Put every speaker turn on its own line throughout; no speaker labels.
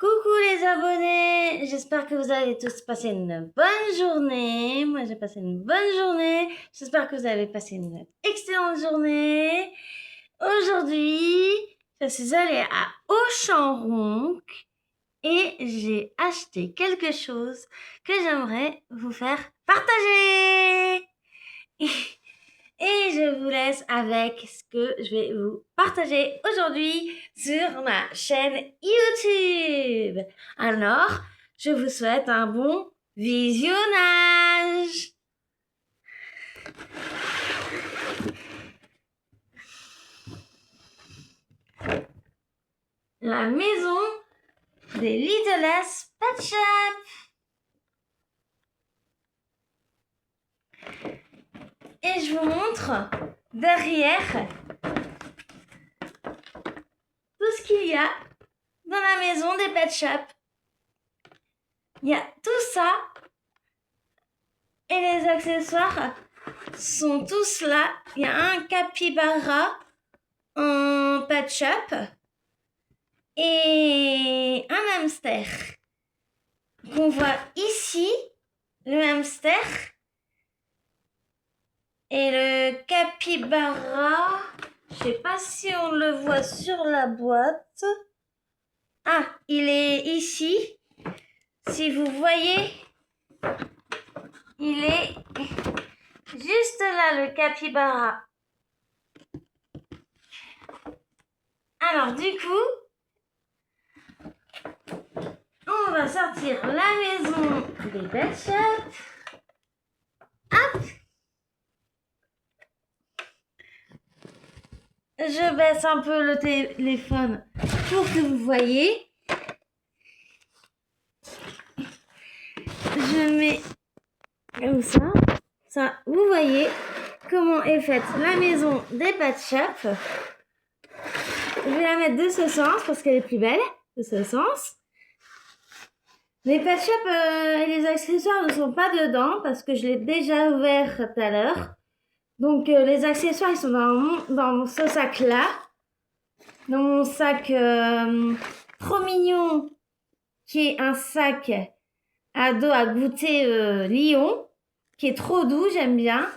Coucou les abonnés, j'espère que vous allez tous passer une bonne journée. Moi j'ai passé une bonne journée, j'espère que vous avez passé une excellente journée. Aujourd'hui, je suis allée à Auchan et j'ai acheté quelque chose que j'aimerais vous faire partager. Et je vous laisse avec ce que je vais vous partager aujourd'hui sur ma chaîne YouTube. Alors, je vous souhaite un bon visionnage. La maison des Littlest Pet Shop. Et je vous montre derrière tout ce qu'il y a dans la maison des Pet Shop. Il y a tout ça et les accessoires sont tous là. Il y a un capybara en Pet Shop et un hamster qu'on voit ici, le hamster et le capybara. Je sais pas si on le voit sur la boîte. Ah, il est ici. Si vous voyez, il est juste là, le capybara. Alors du coup, on va sortir la maison des Pet Shop. Hop. Je baisse un peu le téléphone pour que vous voyez. Je mets comme ça. Ça, vous voyez comment est faite la maison des Pet Shop. Je vais la mettre de ce sens parce qu'elle est plus belle. De ce sens. Les Pet Shop et les accessoires ne sont pas dedans parce que je l'ai déjà ouvert tout à l'heure. Donc les accessoires ils sont dans ce sac là. Dans mon sac trop mignon qui est un sac à dos à goûter Lyon qui est trop doux, j'aime bien.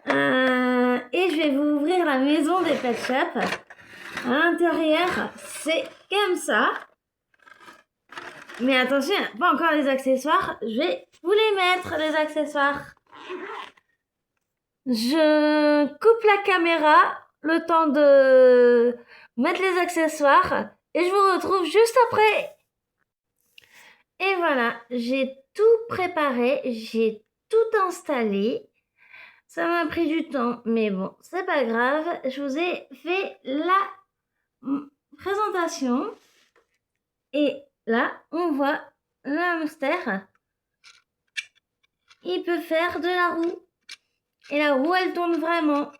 Et je vais vous ouvrir la maison des Pet Shop. À l'intérieur, c'est comme ça. Mais attention, il n'y a pas encore les accessoires. Je vais vous les mettre, les accessoires. Je coupe la caméra, le temps de mettre les accessoires. Et je vous retrouve juste après. Et voilà, j'ai tout préparé, j'ai tout installé. Ça m'a pris du temps, mais bon, c'est pas grave. Je vous ai fait la présentation. Et là, on voit le hamster. Il peut faire de la roue. Et la roue, elle tourne vraiment.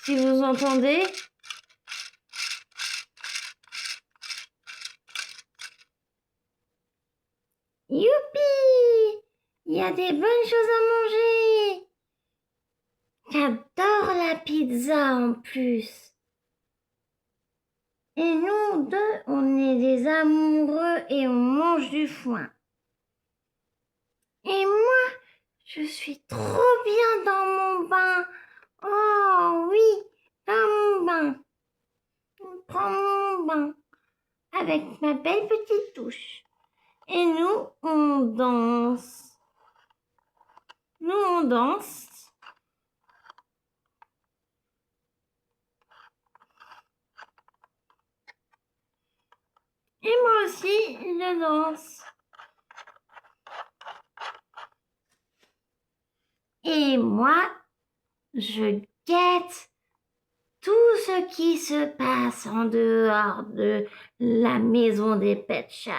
Si vous entendez. Youpi! Il y a des bonnes choses à manger. J'adore la pizza en plus. Et nous deux, on est des amoureux et on mange du foin. Et moi, je suis trop bien dans mon bain. Oh oui, dans mon bain. Je prends mon bain avec ma belle petite douche. Et nous, on danse. Nous, on danse. Et moi aussi, je danse. Et moi, je guette tout ce qui se passe en dehors de la maison des Pet Shop.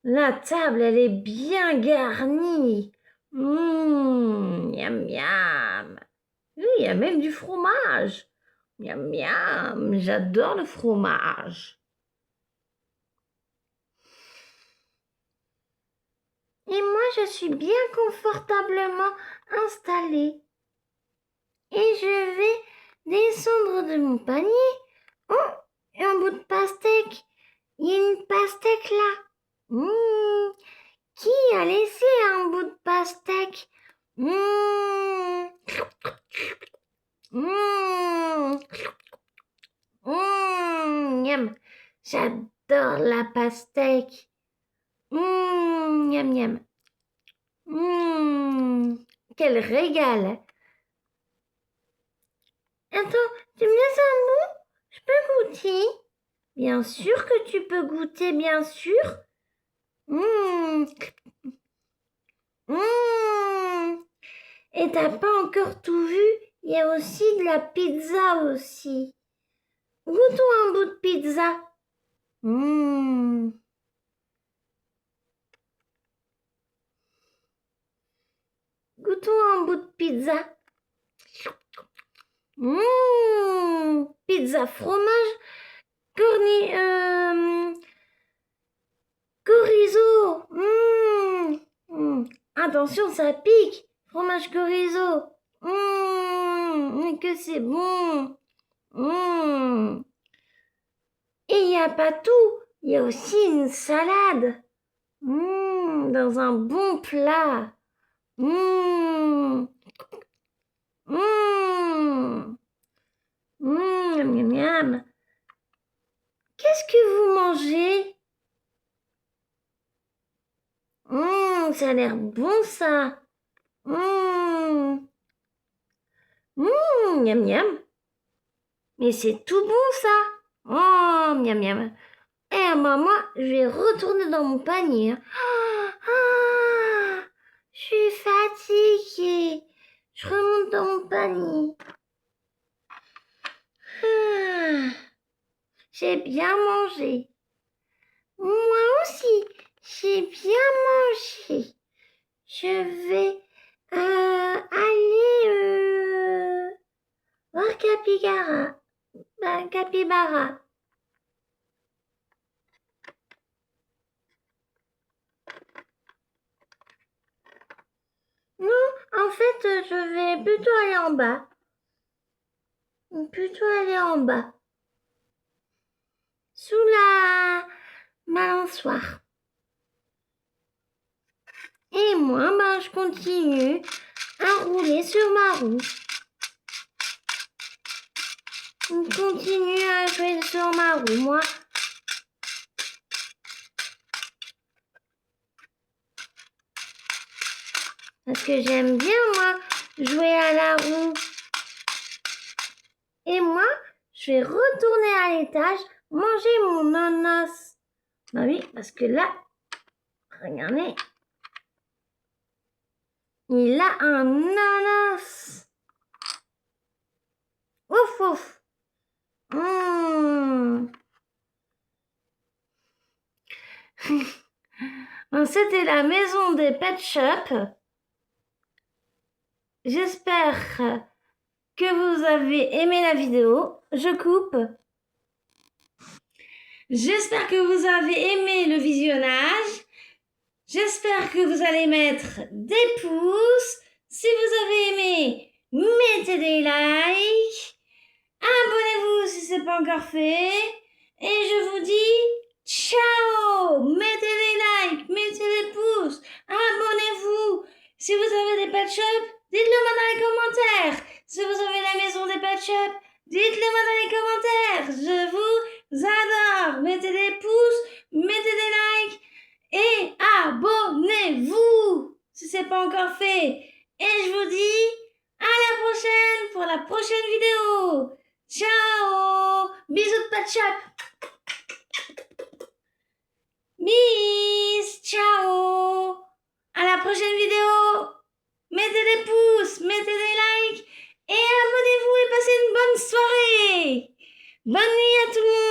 La table, elle est bien garnie. Miam miam. Oui, il y a même du fromage. Miam miam, j'adore le fromage. je suis bien confortablement installée. Et je vais descendre de mon panier. Oh, un bout de pastèque. Il y a une pastèque là. Qui a laissé un bout de pastèque? Miam. J'adore la pastèque. Miam, miam. Quel régal. Attends, tu me laisses un bout? Je peux goûter? Bien sûr que tu peux goûter, bien sûr. Et t'as pas encore tout vu? Il y a aussi de la pizza aussi. Goûtons un bout de pizza. Goûtons un bout de pizza. Pizza fromage, chorizo. Attention, ça pique. Fromage chorizo. Que c'est bon. Et il n'y a pas tout. Il y a aussi une salade. Dans un bon plat. Miam, miam. Qu'est-ce que vous mangez? Ça a l'air bon ça. Miam, miam. Mais c'est tout bon ça. Oh, miam, miam. Eh ben moi, je vais retourner dans mon panier. Je suis fatiguée. Je remonte dans mon panier. J'ai bien mangé. Moi aussi, j'ai bien mangé. Je vais aller voir Capybara. Non, en fait, je vais plutôt aller en bas. Sous la balançoire. Et moi, je continue à rouler sur ma roue. Je continue à jouer sur ma roue, moi. Parce que j'aime bien, moi, jouer à la roue. Et moi, je vais retourner à l'étage, manger mon ananas. Bah oui, parce que là, regardez. Il a un ananas. Ouf, ouf. C'était la maison des Pet Shop. J'espère que vous avez aimé la vidéo. Je coupe. J'espère que vous avez aimé le visionnage. J'espère que vous allez mettre des pouces. Si vous avez aimé, mettez des likes. Abonnez-vous si ce n'est pas encore fait. Et je vous dis ciao. Mettez des likes, mettez des pouces. Abonnez-vous. Si vous avez des Pet Shop, dites-le moi dans les commentaires. Si vous avez la maison des Pet Shop, dites-le moi dans les commentaires. Je vous adore. Mettez des pouces, mettez des likes. Et abonnez-vous si ce n'est pas encore fait. Et je vous dis à la prochaine pour la prochaine vidéo. Ciao. Bisous de Pet Shop. Bis. Ciao. À la prochaine vidéo. Mettez des pouces, mettez des likes. Et abonnez-vous et passez une bonne soirée. Bonne nuit à tout le monde.